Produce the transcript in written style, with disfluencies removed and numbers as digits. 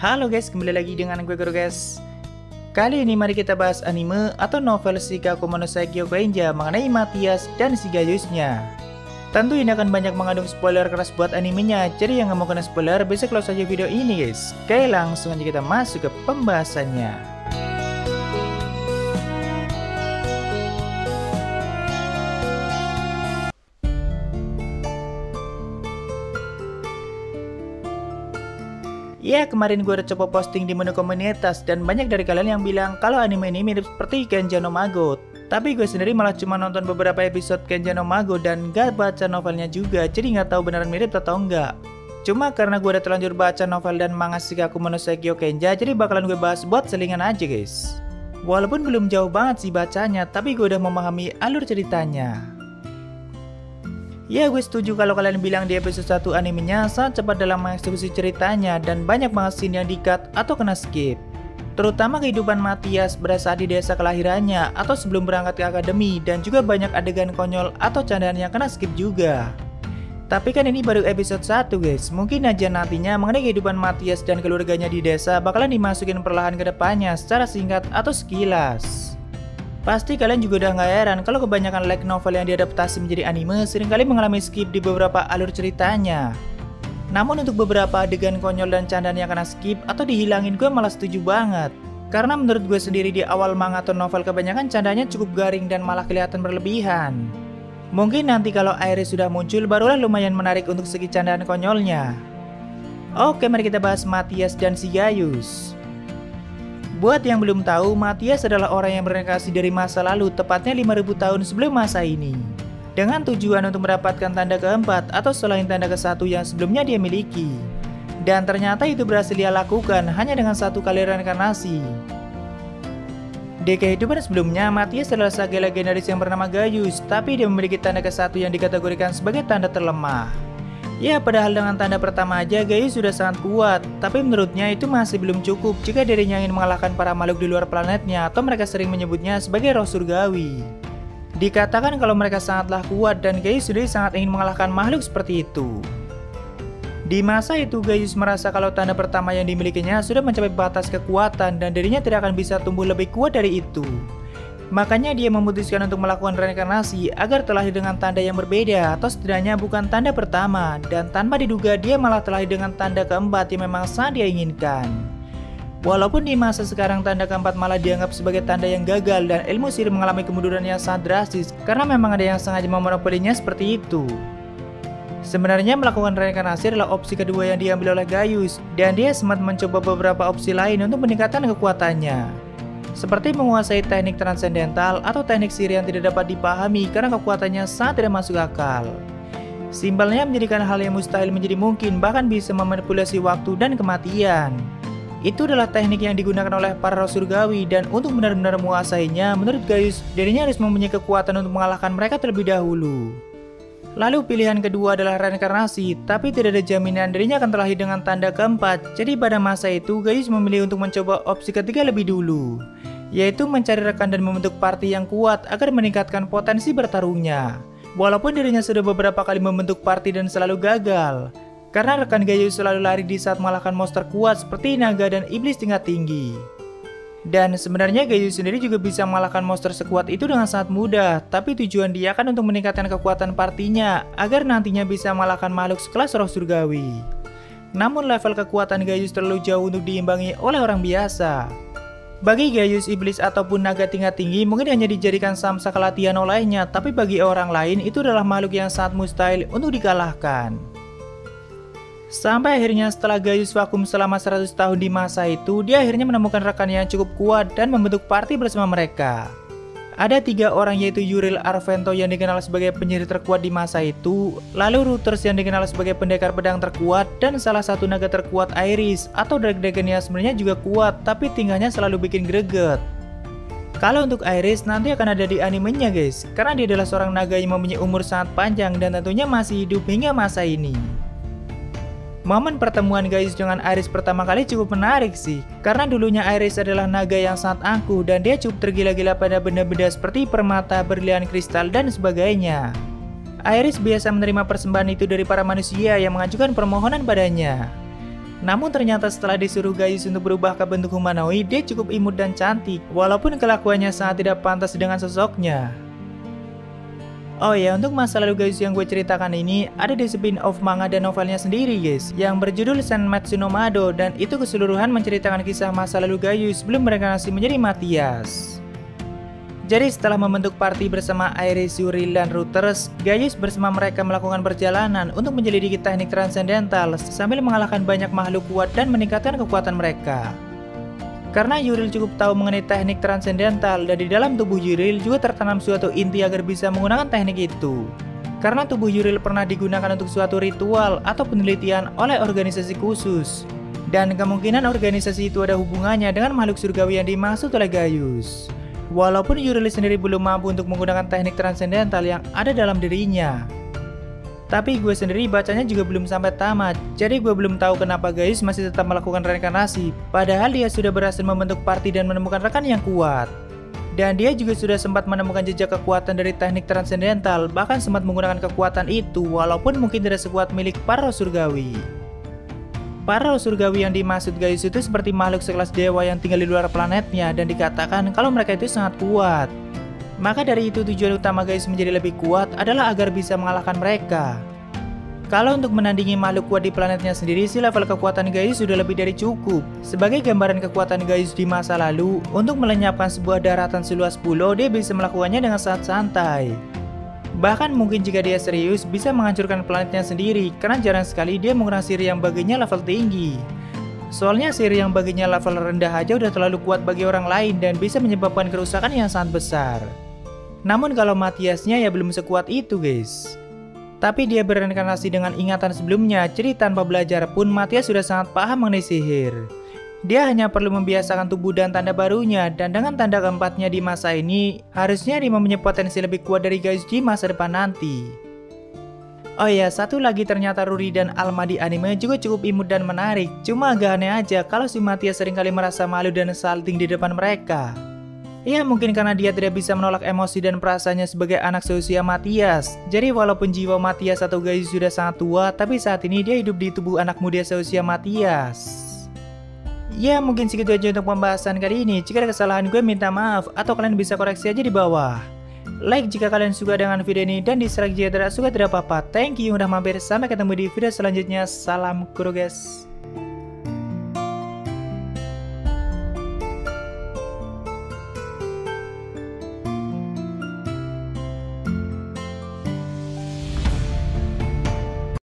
Halo guys, kembali lagi dengan gue Guru guys. Kali ini mari kita bahas anime atau novel Shikaku Monosaki Kyougenja mengenai Matthias dan si Gaiusnya. Tentu ini akan banyak mengandung spoiler keras buat animenya, jadi yang gak mau kena spoiler bisa close aja video ini guys. Oke, langsung aja kita masuk ke pembahasannya. Ya, kemarin gue udah coba posting di menu komunitas dan banyak dari kalian yang bilang kalau anime ini mirip seperti Kenja no Mago. Tapi gue sendiri malah cuma nonton beberapa episode Kenja no Mago dan gak baca novelnya juga, jadi gak tahu beneran mirip atau enggak. Cuma karena gue udah terlanjur baca novel dan manga Shikaku Monosaki Kyougenja, jadi bakalan gue bahas buat selingan aja guys. Walaupun belum jauh banget sih bacanya, tapi gue udah memahami alur ceritanya. Ya, gue setuju kalau kalian bilang di episode 1 animenya sangat cepat dalam mengeksekusi ceritanya dan banyak banget scene yang di-cut atau kena skip. Terutama kehidupan Matthias pada saat di desa kelahirannya atau sebelum berangkat ke akademi, dan juga banyak adegan konyol atau candaan yang kena skip juga. Tapi kan ini baru episode 1 guys, mungkin aja nantinya mengenai kehidupan Matthias dan keluarganya di desa bakalan dimasukin perlahan ke depannya secara singkat atau sekilas. Pasti kalian juga udah gak heran kalau kebanyakan light novel yang diadaptasi menjadi anime seringkali mengalami skip di beberapa alur ceritanya. Namun untuk beberapa adegan konyol dan candaan yang kena skip atau dihilangin gue malah setuju banget. Karena menurut gue sendiri di awal manga atau novel kebanyakan candanya cukup garing dan malah kelihatan berlebihan. Mungkin nanti kalau Iris sudah muncul barulah lumayan menarik untuk segi candaan konyolnya. Oke, mari kita bahas Matthias dan si Gaius. Buat yang belum tahu, Matthias adalah orang yang berinkarnasi dari masa lalu, tepatnya 5000 tahun sebelum masa ini, dengan tujuan untuk mendapatkan tanda keempat atau selain tanda ke-1 yang sebelumnya dia miliki. Dan ternyata itu berhasil dia lakukan hanya dengan satu kali reinkarnasi. Di kehidupan sebelumnya, Matthias adalah sage legendaris yang bernama Gaius, tapi dia memiliki tanda ke-1 yang dikategorikan sebagai tanda terlemah. Ya, padahal dengan tanda pertama aja Gaius sudah sangat kuat, tapi menurutnya itu masih belum cukup jika dirinya ingin mengalahkan para makhluk di luar planetnya, atau mereka sering menyebutnya sebagai roh surgawi. Dikatakan kalau mereka sangatlah kuat dan Gaius sendiri sangat ingin mengalahkan makhluk seperti itu. Di masa itu Gaius merasa kalau tanda pertama yang dimilikinya sudah mencapai batas kekuatan dan dirinya tidak akan bisa tumbuh lebih kuat dari itu. Makanya dia memutuskan untuk melakukan reinkarnasi agar terlahir dengan tanda yang berbeda atau setidaknya bukan tanda pertama, dan tanpa diduga dia malah terlahir dengan tanda keempat yang memang sangat dia inginkan. Walaupun di masa sekarang tanda keempat malah dianggap sebagai tanda yang gagal dan ilmu sihir mengalami kemunduran yang sangat drastis karena memang ada yang sengaja memonopolinya seperti itu. Sebenarnya melakukan reinkarnasi adalah opsi kedua yang diambil oleh Gaius, dan dia sempat mencoba beberapa opsi lain untuk meningkatkan kekuatannya. Seperti menguasai teknik transendental atau teknik sihir yang tidak dapat dipahami karena kekuatannya sangat tidak masuk akal. Simpelnya menjadikan hal yang mustahil menjadi mungkin, bahkan bisa memanipulasi waktu dan kematian. Itu adalah teknik yang digunakan oleh para roh surgawi, dan untuk benar-benar menguasainya, menurut Gaius, dirinya harus mempunyai kekuatan untuk mengalahkan mereka terlebih dahulu. Lalu pilihan kedua adalah reinkarnasi, tapi tidak ada jaminan dirinya akan terlahir dengan tanda keempat. Jadi pada masa itu Gaius memilih untuk mencoba opsi ketiga lebih dulu, yaitu mencari rekan dan membentuk party yang kuat agar meningkatkan potensi bertarungnya. Walaupun dirinya sudah beberapa kali membentuk party dan selalu gagal, karena rekan Gaius selalu lari di saat mengalahkan monster kuat seperti naga dan iblis tingkat tinggi. Dan sebenarnya Gaius sendiri juga bisa mengalahkan monster sekuat itu dengan sangat mudah, tapi tujuan dia kan untuk meningkatkan kekuatan partinya agar nantinya bisa mengalahkan makhluk sekelas roh surgawi. Namun level kekuatan Gaius terlalu jauh untuk diimbangi oleh orang biasa. Bagi Gaius, iblis ataupun naga tingkat tinggi mungkin hanya dijadikan samsaka latihan olehnya, tapi bagi orang lain itu adalah makhluk yang sangat mustahil untuk dikalahkan. Sampai akhirnya setelah Gaius vakum selama 100 tahun di masa itu, dia akhirnya menemukan rekan yang cukup kuat dan membentuk party bersama mereka. Ada 3 orang, yaitu Uriel Arvento yang dikenal sebagai penyihir terkuat di masa itu, lalu Ruthers yang dikenal sebagai pendekar pedang terkuat, dan salah satu naga terkuat Iris atau dragon yang sebenarnya juga kuat tapi tingkahnya selalu bikin greget. Kalau untuk Iris nanti akan ada di animenya guys, karena dia adalah seorang naga yang mempunyai umur sangat panjang dan tentunya masih hidup hingga masa ini. Momen pertemuan Gaius dengan Iris pertama kali cukup menarik sih, karena dulunya Iris adalah naga yang sangat angkuh dan dia cukup tergila-gila pada benda-benda seperti permata, berlian, kristal, dan sebagainya. Iris biasa menerima persembahan itu dari para manusia yang mengajukan permohonan padanya. Namun ternyata setelah disuruh Gaius untuk berubah ke bentuk humanoid, dia cukup imut dan cantik, walaupun kelakuannya sangat tidak pantas dengan sosoknya. Oh ya, untuk masa lalu Gaius yang gue ceritakan ini ada di spin-off manga dan novelnya sendiri guys, yang berjudul Senmetsu no Mado, dan itu keseluruhan menceritakan kisah masa lalu Gaius sebelum mereinkarnasi menjadi Matthias. Jadi setelah membentuk party bersama Iris, Yuril, dan Ruthers, Gaius bersama mereka melakukan perjalanan untuk menyelidiki teknik transendental sambil mengalahkan banyak makhluk kuat dan meningkatkan kekuatan mereka. Karena Yuril cukup tahu mengenai teknik transendental dan di dalam tubuh Yuril juga tertanam suatu inti agar bisa menggunakan teknik itu. Karena tubuh Yuril pernah digunakan untuk suatu ritual atau penelitian oleh organisasi khusus. Dan kemungkinan organisasi itu ada hubungannya dengan makhluk surgawi yang dimaksud oleh Gaius. Walaupun Yuril sendiri belum mampu untuk menggunakan teknik transendental yang ada dalam dirinya. Tapi gue sendiri bacanya juga belum sampai tamat, jadi gue belum tahu kenapa Gaius masih tetap melakukan reinkarnasi, padahal dia sudah berhasil membentuk party dan menemukan rekan yang kuat. Dan dia juga sudah sempat menemukan jejak kekuatan dari teknik transendental, bahkan sempat menggunakan kekuatan itu walaupun mungkin tidak sekuat milik para surgawi. Para surgawi yang dimaksud Gaius itu seperti makhluk sekelas dewa yang tinggal di luar planetnya dan dikatakan kalau mereka itu sangat kuat. Maka dari itu tujuan utama Gaius menjadi lebih kuat adalah agar bisa mengalahkan mereka. Kalau untuk menandingi makhluk kuat di planetnya sendiri sih level kekuatan Gaius sudah lebih dari cukup. Sebagai gambaran kekuatan Gaius di masa lalu, untuk melenyapkan sebuah daratan seluas pulau dia bisa melakukannya dengan sangat santai. Bahkan mungkin jika dia serius bisa menghancurkan planetnya sendiri karena jarang sekali dia menggunakan sihir yang baginya level tinggi. Soalnya sihir yang baginya level rendah aja udah terlalu kuat bagi orang lain dan bisa menyebabkan kerusakan yang sangat besar. Namun kalau Matthiasnya ya belum sekuat itu guys. Tapi dia bereinkarnasi dengan ingatan sebelumnya, jadi tanpa belajar pun Matthias sudah sangat paham mengenai sihir. Dia hanya perlu membiasakan tubuh dan tanda barunya, dan dengan tanda keempatnya di masa ini, harusnya dia mempunyai potensi lebih kuat dari Gaius di masa depan nanti. Oh ya, satu lagi ternyata Ruri dan Alma di anime juga cukup imut dan menarik, cuma agak aneh aja kalau si Matthias seringkali merasa malu dan salting di depan mereka. Ya mungkin karena dia tidak bisa menolak emosi dan perasaannya sebagai anak seusia Matthias. Jadi walaupun jiwa Matthias atau Gaius sudah sangat tua, tapi saat ini dia hidup di tubuh anak muda seusia Matthias. Ya mungkin segitu aja untuk pembahasan kali ini. Jika ada kesalahan gue minta maaf, atau kalian bisa koreksi aja di bawah. Like jika kalian suka dengan video ini, dan dislike jika tidak suka tidak apa-apa. Thank you udah mampir, sampai ketemu di video selanjutnya. Salam kuro guys.